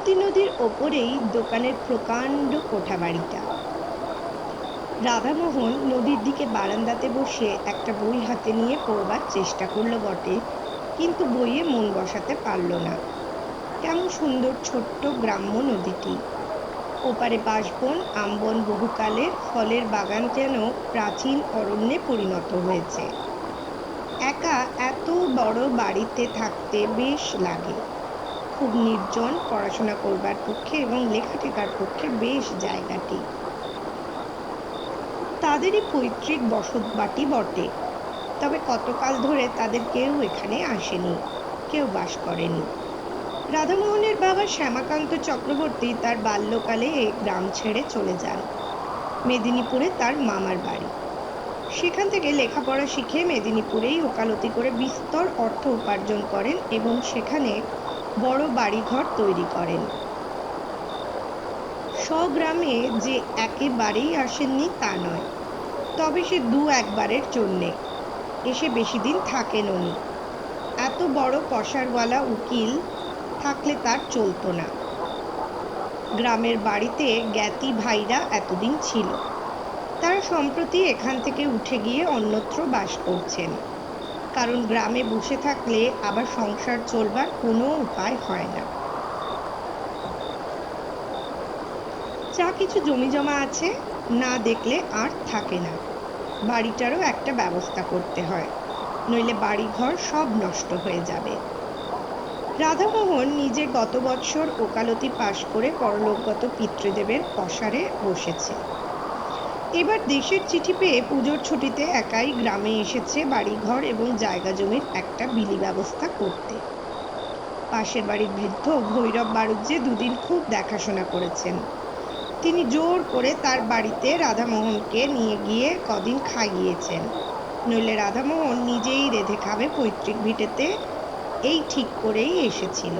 ইন্দ্রাবতী নদীর ওপরেই দোকানের প্রকাণ্ড কোঠাবাড়িটা। রাধামোহন নদীর দিকে বারান্দাতে বসে একটা বই হাতে নিয়ে পড়বার চেষ্টা করলো বটে, কিন্তু বইয়ে মন বসাতে পারল না। কেমন সুন্দর ছোট্ট গ্রাম্য নদীটি, ওপারে বাঁশবন আমবন বহুকালের, ফলের বাগান যেন প্রাচীন অরণ্যে পরিণত হয়েছে। একা এত বড় বাড়িতে থাকতে বেশ লাগে, খুব নির্জন, পড়াশোনা করবার পক্ষে এবং লেখাটেখার পক্ষে বেশ জায়গাটি। তাদেরই পৈতৃক বসতবাটি বটে, তবে কতকাল ধরে তাদের কেউ এখানে আসেনি, কেউ বাস করেনি। রাধামোহনের বাবা শ্যামাকান্ত চক্রবর্তী তার বাল্যকালে এই গ্রাম ছেড়ে চলে যান। মেদিনীপুরে তার মামার বাড়ি। সেখান থেকে লেখাপড়া শিখে মেদিনীপুরেই ওকালতি করে বিস্তর অর্থ উপার্জন করেন এবং সেখানে বড় বাড়িঘর তৈরি করেন। স্বগ্রামে যে একেবারেই আসেননি তা নয়, তবে সে দু একবারের জন্যে এসে বেশি দিন থাকেনও নি। এত বড় পসারওয়ালা উকিল থাকলে তার চলতো না। গ্রামের বাড়িতে জ্ঞাতি ভাইরা এতদিন ছিল, তারা সম্প্রতি এখান থেকে উঠে গিয়ে অন্যত্র বাস করছেন, কারণ গ্রামে বসে থাকলে আবার সংসার চলবার কোনো উপায় হয় না। যা কিছু জমি জমা আছে, না দেখলে আর থাকে না। বাড়িটারও একটা ব্যবস্থা করতে হয়, নইলে বাড়িঘর সব নষ্ট হয়ে যাবে। রাধামোহন নিজে গত বৎসর ওকালতি পাশ করে পরলোকগত পিতৃদেবের পসারে বসেছে। এবার দেশের চিঠি পেয়ে পুজোর ছুটিতে একাই গ্রামে এসেছে বাড়িঘর এবং জায়গা জমির একটা বিলি ব্যবস্থা করতে। পাশের বাড়ির বৃদ্ধ ভৈরব বাড়ুজ্যে দুদিন খুব দেখাশোনা করেছেন। তিনি জোর করে তার বাড়িতে রাধামোহনকে নিয়ে গিয়ে কদিন খাইয়েছেন, নইলে রাধামোহন নিজেই রেঁধে খাবে পৈতৃক ভিটেতে, এই ঠিক করেই এসেছিল।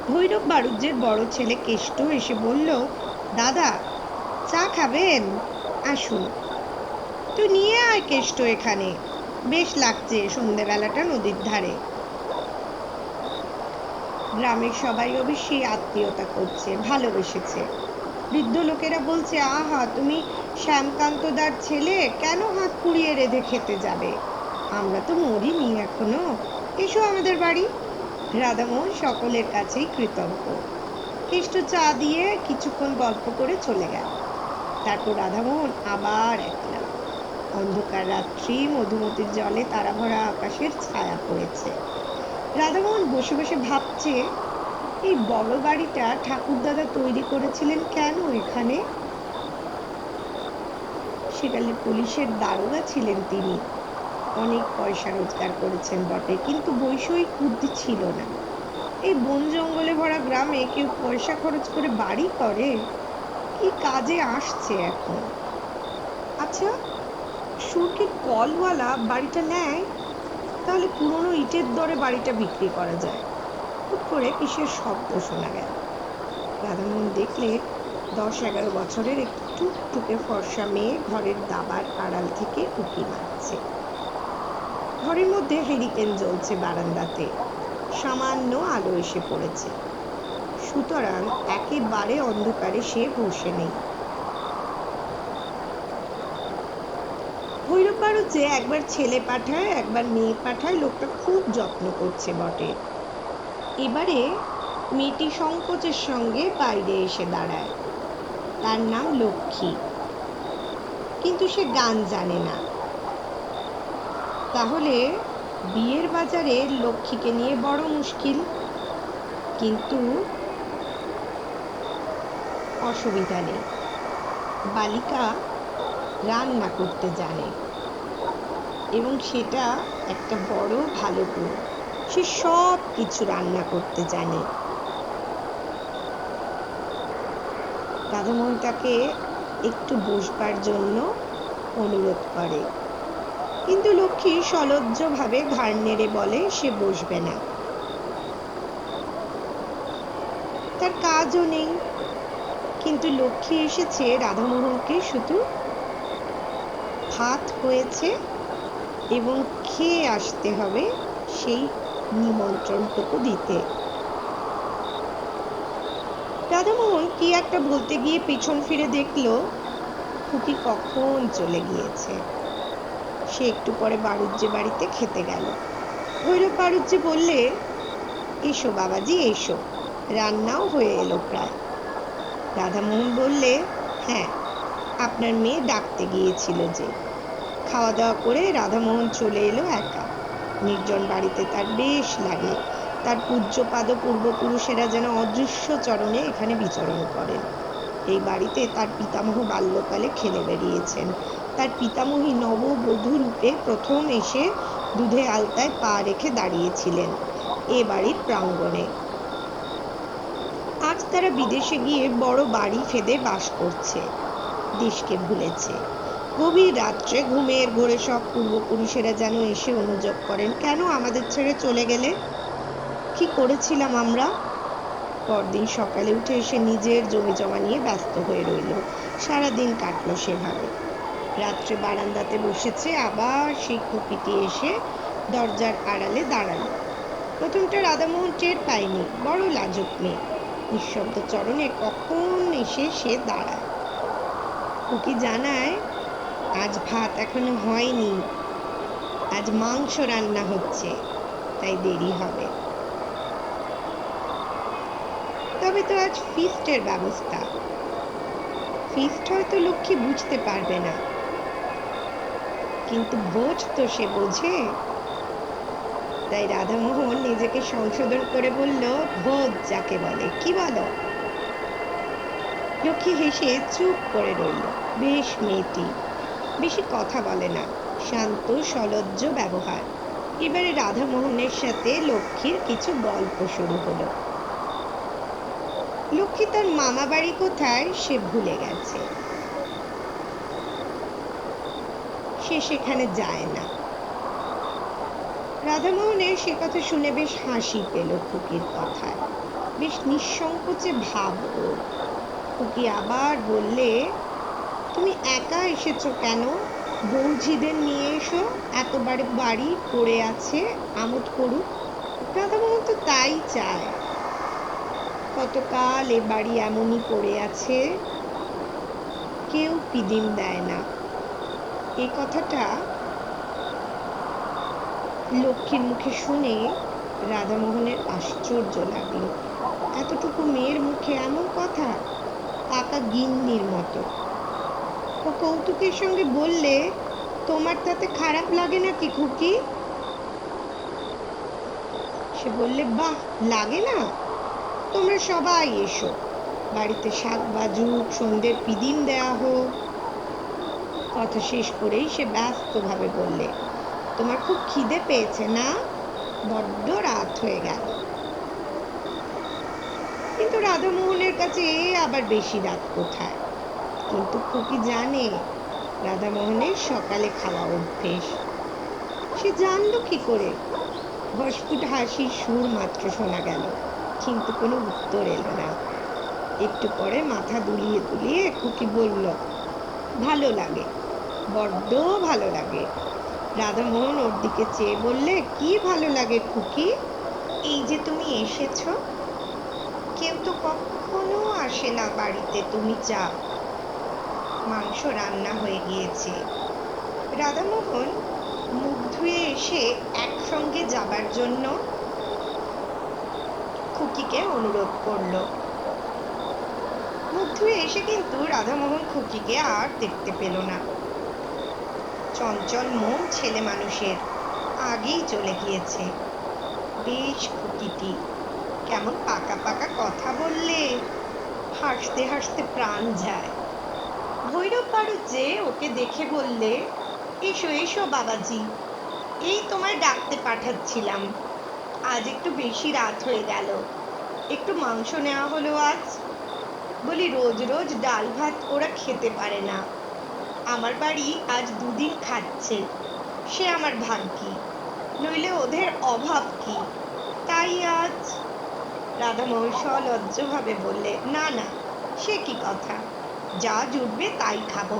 ভৈরব বাড়ুজ্যের বড় ছেলে কেষ্ট এসে বলল, দাদা চা খাবেন? আসুন। তুই নিয়ে আয় কেষ্ট এখানে, বেশ লাগছে সন্ধেবেলাটা নদীর ধারে। গ্রামের সবাই অবশ্যই আত্মীয়তা করছে, ভালোবেসেছে। বৃদ্ধ লোকেরা বলছে, আহা তুমি শ্যামকান্তদার ছেলে, কেন হাত পুড়িয়ে রেঁধে খেতে যাবে? আমরা তো মরিনি এখনো, এসো আমাদের বাড়ি। রাধামোহন সকলের কাছেই কৃতজ্ঞ। কেষ্ট চা দিয়ে কিছুক্ষণ গল্প করে চলে গেল। তারপর রাধামোহন আবার একলা। অন্ধকার রাত্রি, মধুমতির জলে তারা ভরা আকাশের ছায়া পড়েছে। রাধামোহন বসে বসে ভাবছে, এই বড় বাড়িটা ঠাকুরদাদা তৈরি করেছিলেন কেন এখানে? সেকালে পুলিশের দারোগা ছিলেন তিনি, অনেক পয়সা রোজগার করেছেন বটে, কিন্তু বৈষয়িক বুদ্ধি ছিল না। এই বন জঙ্গলে ভরা গ্রামে কেউ পয়সা খরচ করে বাড়ি করে? কি কাজে আসছে এখন? আচ্ছা, সুরকির কলওয়ালা বাড়িটা নেয়, তাহলে পুরনো ইটের দরে বাড়িটা বিক্রি করা যায়। হুট করে কিসের শব্দ শোনা গেল। রাধামোহন দেখলে 10-11 বছরের একটু টুকটুকে ফর্সা মেয়ে ঘরের দাবার আড়াল থেকে উঁকি মারছে। ঘরের মধ্যে হেরিকেন জ্বলছে বারান্দাতে, সামান্য আলো এসে পড়েছে, সুতরাং একেবারে অন্ধকারে সে বসে নেই। ভৈরব বাড়ুজ্যে একবার ছেলে পাঠায় একবার মেয়ে পাঠায়, লোকটা খুব যত্ন করছে বটে। এবারে মেয়েটি সংকোচের সঙ্গে বাইরে এসে দাঁড়ায়। তার নাম লক্ষ্মী, কিন্তু সে গান জানে না। তাহলে বিয়ের বাজারে লক্ষ্মীকে নিয়ে বড় মুশকিল। কিন্তু অসুবিধা নেই, বালিকা রান্না করতে জানে, এবং সেটা একটা বড় ভালো গুণ। সে সব কিছু রান্না করতে জানে। রাধামোহন তাকে একটু বসবার জন্য অনুরোধ করে, কিন্তু লক্ষ্মী সলজ্জভাবে ঘাড় নেড়ে বলে সে বসবে না, তার কাজও নেই। কিন্তু লক্ষ্মী এসেছে রাধামোহনকে শুধু ভাত হয়েছে এবং খেয়ে আসতে হবে সেই নিমন্ত্রণটুকু দিতে। রাধামোহন কি একটা বলতে গিয়ে পেছন ফিরে দেখলো খুকি কখন চলে গিয়েছে। সে একটু পরে বাড়ুজ্যে বাড়িতে খেতে গেল। ভৈরব বাড়ুজ্যে বললে, এসো বাবাজি এসো, রান্নাও হয়ে এলো প্রায়। রাধামোহন বললে, হ্যাঁ, আপনার মেয়ে ডাকতে গিয়েছিল যে। খাওয়া দাওয়া করে রাধামোহন চলে এলো একা। নির্জন বাড়িতে তার বেশ লাগে। তার পূজ্যপাদ পূর্বপুরুষেরা যেন অদৃশ্য চরণে এখানে বিচরণ করেন। এই বাড়িতে তার পিতামহ বাল্যকালে খেলে বেরিয়েছেন। তার পিতামহী নববধূ রূপে প্রথম এসে দুধে আলতায় পা রেখে দাঁড়িয়েছিলেন এ বাড়ির প্রাঙ্গণে। আজ তারা বিদেশে গিয়ে বড় বাড়ি ফেদে বাস করছে, দেশকে ভুলেছে। গভীর রাত্রে ঘুমের ঘোরে সব পূর্বপুরুষেরা যেন এসে অনুযোগ করেন, কেন আমাদের ছেড়ে চলে গেলে? কি করেছিলাম আমরা? পরদিন সকালে উঠে এসে নিজের জমি জমা নিয়ে ব্যস্ত হয়ে রইল। সারাদিন কাটলো সেভাবে। রাত্রে বারান্দাতে বসেছে, আবার সেই খুকিটি এসে দরজার আড়ালে দাঁড়ালো। প্রথমটা রাধামোহন টের পায়নি, বড় লাজুক মেয়ে। নিঃশব্দ চরণে কখন এসে সে দাঁড়ায়। খুকি জানায়, আজ ভাত এখনো হয়নি, আজ মাংস রান্না হচ্ছে, তাই দেরি হবে। তবে তো আজ ফিস্টের ব্যবস্থা। ফিস্ট হয়তো লক্ষ্মী বুঝতে পারবে না, কিন্তু বোঝ তো সে বোঝে। তাই রাধামোহন নিজেকে সংশোধন করে বলল, ভোজ যাকে বলে। কি বলো? লক্ষ্মী হেসে চুপ করে রইল। বেশ মেয়েটি, বেশি কথা বলে না, শান্ত সলজ্জ ব্যবহার। এবারে রাধামোহনের সাথে লক্ষ্মীর কিছু গল্প শুরু হলো। লক্ষ্মী তার মামা বাড়ি কোথায় সে ভুলে গেছে। সে সেখানে যায় না। রাধামোহনের সে কথা শুনে বেশ হাসি পেল খুকির কথায়। বেশ নিঃসংকোচে ভাব ওর। খুকি আবার বললে, তুমি একা এসেছো কেন? বৌঝিদের নিয়ে এসো, এতবার বাড়ি পড়ে আছে, আমোদ করুক। রাধামোহন তো তাই চায়। কতকাল এ বাড়ি এমনই পড়ে আছে, কেউ পিদিম দেয় না। এই কথাটা লক্ষ্মীর মুখে শুনে রাধামোহনের আশ্চর্য লাগলো। এতটুকু মেয়ের মুখে এমন কথা, পাকা গিন্নির মতো। ও কৌতুকের সঙ্গে বললে, তোমার তাতে খারাপ লাগে নাকি খুকি? সে বললে, বাহ, লাগে না? তোমরা সবাই এসো, বাড়িতে শাক বাজুক, সন্ধ্যের পিদিম দেয়া হোক। কথা শেষ করেই সে ব্যস্তভাবে বললে, তোমার খুব খিদে পেয়েছে না? বড্ড রাত হয়ে গেল। কিন্তু রাধামোহনের কাছে আবার বেশি রাত কোথায়। কিন্তু খুকি জানে রাধামোহনের সকালে খাওয়া অভ্যেস। সে জানলো কি করে? ভস্ফুট হাসির সুর মাত্র শোনা গেল, কিন্তু কোনো উত্তর এলো না। একটু পরে মাথা দুলিয়ে দুলিয়ে খুকি বলল, ভালো লাগে, বড্ড ভালো লাগে। রাধামোহন ওর দিকে চেয়ে বললে, কি ভালো লাগে খুকি? এই যে তুমি এসেছো, কেউ তো কখনো আসে না বাড়িতে, তুমি যাও। মাংস রান্না হয়ে গিয়েছে। রাধামোহন মুখ ধুয়ে এসে একসঙ্গে যাবার জন্য খুকিকে অনুরোধ করলো। মুখ ধুয়ে এসে কিন্তু রাধামোহন খুকিকে আর দেখতে পেল না। চঞ্চল মন ছেলে মানুষের, আগেই চলে গিয়েছে। বেশ খুকিটি, কেমন পাকা পাকা কথা বললে, হাসতে হাসতে প্রাণ যায়। ভৈরব বাড়ুজ্যে ওকে দেখে বললে, এসো এসো বাবাজি, এই তোমায় ডাকতে পাঠাচ্ছিলাম। আজ একটু বেশি রাত হয়ে গেল, একটু মাংস নেওয়া হলো আজ। বলি, রোজ রোজ ডাল ভাত ওরা খেতে পারে না। আমার বাড়ি আজ দুদিন খাচ্ছে, সে আমার ভাগ্যি, নইলে ওদের অভাব কি। তাই আজ। রাধামোহন সলজ্জভাবে বললে, না না, সে কি কথা, যা জুটবে তাই খাবো।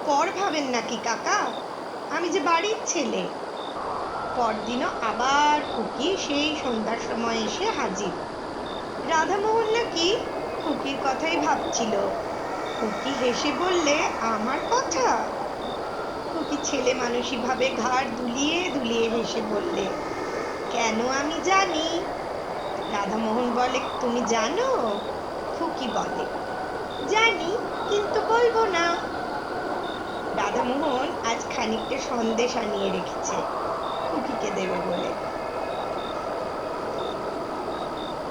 পর ভাবেন নাকি কাকা, আমি যে বাড়ির ছেলে। পরদিনও আবার খুকি সেই সন্ধ্যার সময় এসে হাজির। রাধামোহন নাকি খুকির কথাই ভাবছিল। খুকি হেসে বললে, আমার কথা? খুকি ছেলে মানুষই ভাবে ঘাড় দুলিয়ে দুলিয়ে হেসে বললে, কেন আমি জানি। রাধামোহন বলে, তুমি জানো? খুকি বলে, জানি, কিন্তু বলবো না। রাধামোহন আজ খানিকটা সন্দেশ আনিয়ে রেখেছে খুকিকে দেবে বলে।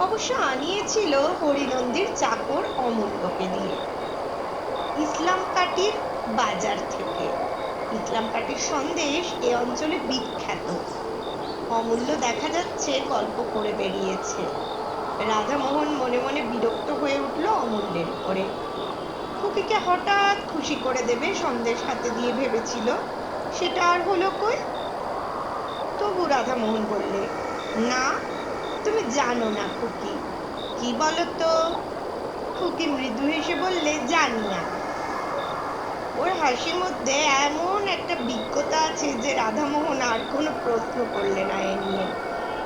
অবশ্য আনিয়েছিল হরিনন্দীর চাকর অমূল্যকে দিয়ে, ইসলাম কাটির বাজার থেকে। ইসলাম কাটির সন্দেশ এ অঞ্চলে বিখ্যাত। অমূল্য দেখা যাচ্ছে গল্প করে বেরিয়েছে। রাধামোহন মনে মনে বিরক্ত হয়ে উঠল অমূল্যের উপরে। খুকিকে হঠাৎ খুশি করে দেবে সন্দেশ হাতে দিয়ে ভেবেছিল, সেটা আর হলো কই। তবু রাধামোহন বললে, না, তুমি জানো না খুকি। কি বলো তো? খুকি মৃদু হেসে বললে, জানি না। ওর হাসির মধ্যে এমন একটা বিজ্ঞতা আছে যে রাধামোহন আর কোনো প্রশ্ন করলে না এ নিয়ে।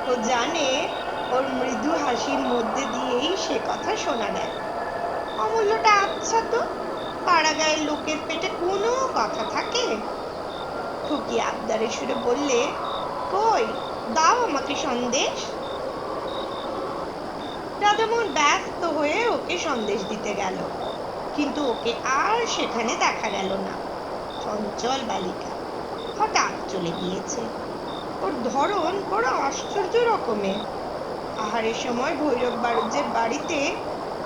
ও জানে ওর মৃদু হাসির মধ্যে দিয়েই সে কথা শোনা দেয়। অমূল্যটা আচ্ছা তো, পাড়াগাঁয়ের লোকের পেটে কোনো কথা থাকে? খুকি আবদারে সুরে বললে, কই দাও আমাকে সন্দেশ। রাধামোহন ব্যস্ত হয়ে ওকে সন্দেশ দিতে গেল, কিন্তু ওকে আর সেখানে দেখা গেল না। চঞ্চল বালিকা হঠাৎ চলে গিয়েছে। ওর ধরন বড় আশ্চর্য রকমের। আহারের সময় ভৈরব বাড়ুজ্যের বাড়িতে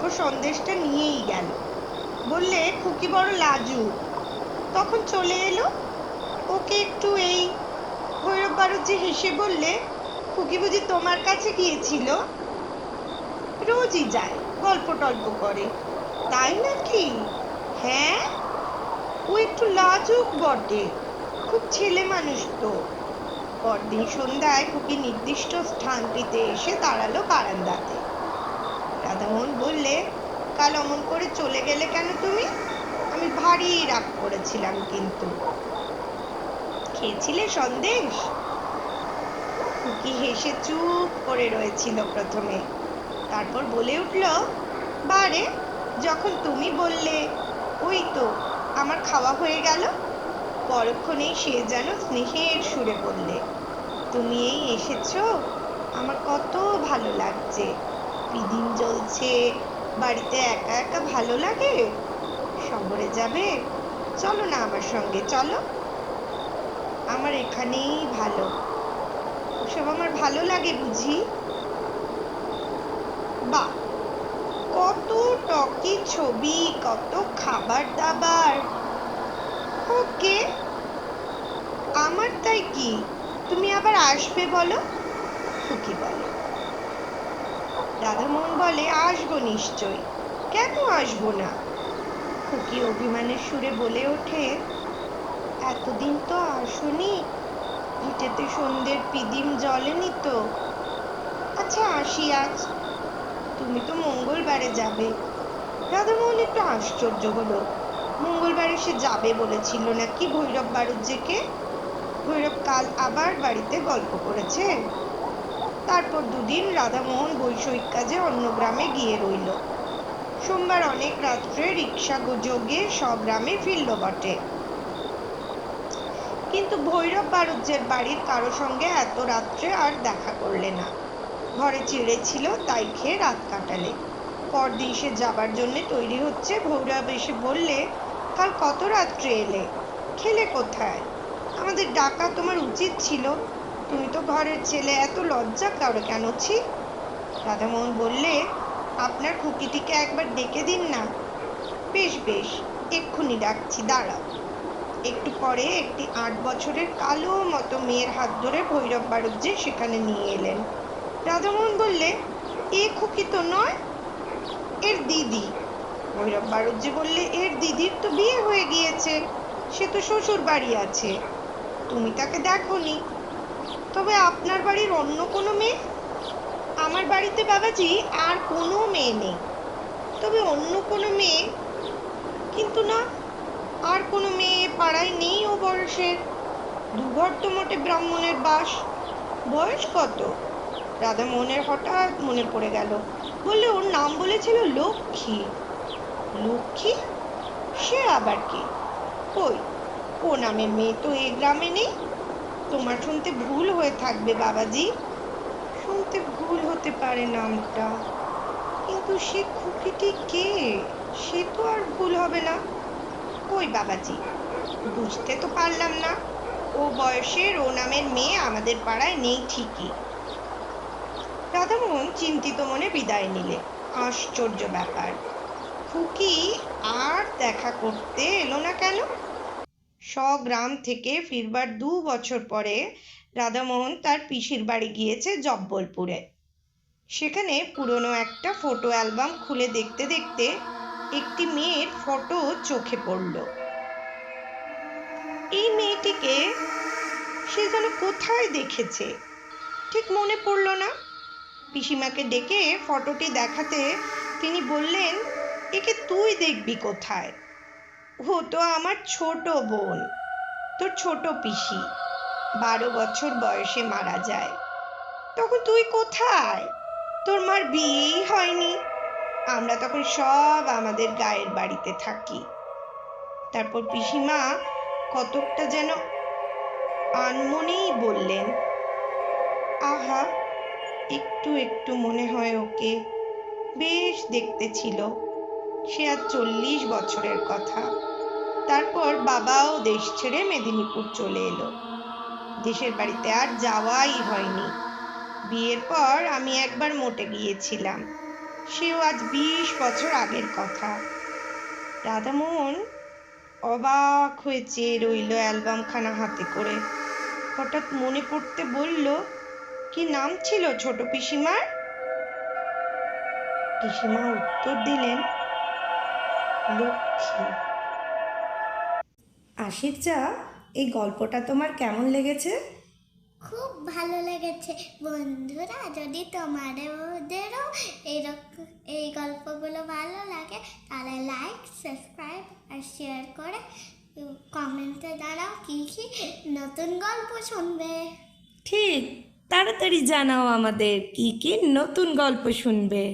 ও সন্দেশটা নিয়েই গেল, বললে খুকি বড় লাজুক। তখন চলে এলো। ওকে একটু এই ভৈরব বাড়ুজ্যে হেসে বললে, খুকি বুঝি তোমার কাছে গিয়েছিল? রোজই যায়, গল্প টল্প করে। তাই নাকি? হ্যাঁ, ও একটু লাজুক বটে, খুব ছেলে মানুষ তো। পরদিন সন্ধ্যায় খুকি নির্দিষ্ট স্থানটিতে এসে দাঁড়ালো বারান্দাতে। রাধামোহন বললে, কাল অমন করে চলে গেলে কেন তুমি? আমি ভারী রাগ করেছিলাম। কিন্তু খেয়েছিলে সন্দেশ? খুকি হেসে চুপ করে রয়েছিল প্রথমে, তারপর বলে উঠল, বারে, যখন তুমি বললে ওই তো আমার খাওয়া হয়ে গেল, পরক্ষণেই সে যেন স্নেহের সুরে বললে, তুমি এই এসেছো, আমার কত ভালো লাগছে। পিদিম জ্বলছে, বাড়িতে একা একা ভালো লাগে। শহরে যাবে? চলো না আমার সঙ্গে, চলো। আমার এখানেই ভালো। ওসব আমার ভালো লাগে বুঝি? বাহ, কত টকি ছবি, কত খাবার দাবার। ওকে, আমার তাই কি, তুমি আবার আসবে বলো? খুকি বলে। রাধামোহন বলে, আসবো নিশ্চয়, কেন আসবো না? খুকি অভিমানের সুরে বলে ওঠে, এতদিন তো আসনি, ভিটেতে সন্ধ্যের পিদিম জ্বলেনি তো। আচ্ছা আসি আজ। তুমি তো মঙ্গলবারে যাবে। রাধামোহন একটু আশ্চর্য হলো। মঙ্গলবারে সে যাবে বলেছিল নাকি ভৈরব বাড়ুজ্যেকে? ভৈরব কাল আবার বাড়িতে গল্প করেছে। তারপর দুদিন রাধামোহন বৈষয়িক কাজে অন্য গ্রামে গিয়ে রইল। সোমবার অনেক রাত্রে রিক্সা যোগে স্বগ্রামে ফিরল বটে, কিন্তু ভৈরব বাড়ুজ্যের বাড়ির কারো সঙ্গে এত রাত্রে আর দেখা করলে না। ঘরে চিড়ে ছিল, তাই খেয়ে রাত কাটালে। পরদিন সে যাবার জন্য তৈরি হচ্ছে। ভৈরব এসে বললে, কাল কত রাত্রে এলে, খেলে কোথায়? আমাদের ডাকা তোমার উচিত ছিল। তুমি তো ঘরের ছেলে, এত লজ্জা কারো কেন? ছি। রাধামোহন বললে, আপনার খুকিটিকে একবার ডেকে দিন না। বেশ বেশ, এক্ষুনি ডাকছি, দাঁড়াও। একটু পরে একটি 8 বছরের কালো মতো মেয়ের হাত ধরে ভৈরব বাড়ুজ্যে সেখানে নিয়ে এলেন। রাধামোহন বললে, এ খুকি তো নয়, এর দিদি। ভৈরব বাড়ুজ্যে বললে, এর দিদির তো বিয়ে হয়ে গিয়েছে, সে তো শ্বশুর বাড়ি আছে, তুমি তাকে দেখোনি। তবে আপনার বাড়ির অন্য কোনো মেয়ে? আমার বাড়িতে বাবাজি আর কোনো মেয়ে নেই, তবে অন্য কোনো মেয়ে, কিন্তু না, আর কোনো মেয়ে পাড়ায় নেই ও বয়সের। দুঘর তো মোটে ব্রাহ্মণের বাস। বয়স কত? রাধামোহনের হঠাৎ মনে পড়ে গেল, বললে ওর নাম বলেছিল লক্ষ্মী। লক্ষ্মী? সে আবার কে? কই, ও নামের মেয়ে তো এ গ্রামে নেই। তোমার শুনতে ভুল হয়ে থাকবে বাবাজি। শুনতে ভুল হতে পারে নামটা, কিন্তু সে খুকিটি কে সে তো আর ভুল হবে না। কই বাবাজি, বুঝতে তো পারলাম না। ও বয়সের ও নামের মেয়ে আমাদের পাড়ায় নেই ঠিকই। রাধামোহন চিন্তিত মনে বিদায় নিলে। আশ্চর্য ব্যাপার, খুকি আর দেখা করতে এলো না কেন? স্বগ্রাম থেকে ফিরবার 2 বছর পরে রাধামোহন তার পিসির বাড়ি গিয়েছে জব্বলপুরে। সেখানে পুরনো একটা ফটো অ্যালবাম খুলে দেখতে দেখতে একটি মেয়ের ফটো চোখে পড়ল। এই মেয়েটিকে সে যেন কোথায় দেখেছে, ঠিক মনে পড়ল না। পিসিমাকে ডেকে ফটোটি দেখাতে তিনি বললেন, একে তুই দেখবি কোথায়? ও তো আমার ছোট বোন, তোর ছোট পিসি। 12 বছর বয়সে মারা যায়। তখন তুই কোথায়? তোর মার বিয়েই হয়নি। আমরা তখন সব আমাদের গায়ের বাড়িতে থাকি। তারপর পিসিমা কতকটা যেন আনমনেই বললেন, আহা, একটু একটু মনে হয় ওকে। বেশ দেখতে ছিল। সে আজ 40 বছরের কথা। তারপর বাবাও দেশ ছেড়ে মেদিনীপুর চলে এলো। দেশের বাড়িতে আর যাওয়াই হয়নি। বিয়ের পর আমি একবার মোটে গিয়েছিলাম, সেও আজ 20 বছর আগের কথা। রাধামোহন অবাক হয়ে চেয়ে রইল অ্যালবামখানা হাতে করে। হঠাৎ মনে পড়তে বলল, কি নাম ছিল ছোট পিসিমার? পিসিমা উত্তর দিলেন, লক্ষ্মী। আশির চা, এই গল্পটা তোমার কেমন লেগেছে? খুব ভালো লেগেছে বন্ধুরা। যদি তোমাদেরও এইরকম এই গল্পগুলো ভালো লাগে তাহলে লাইক, সাবস্ক্রাইব আর শেয়ার করে কমেন্টে জানাও কি কি নতুন গল্প শুনবে। ঠিক, তাড়াতাড়ি জানাও আমাদের কি কি নতুন গল্প শুনবে।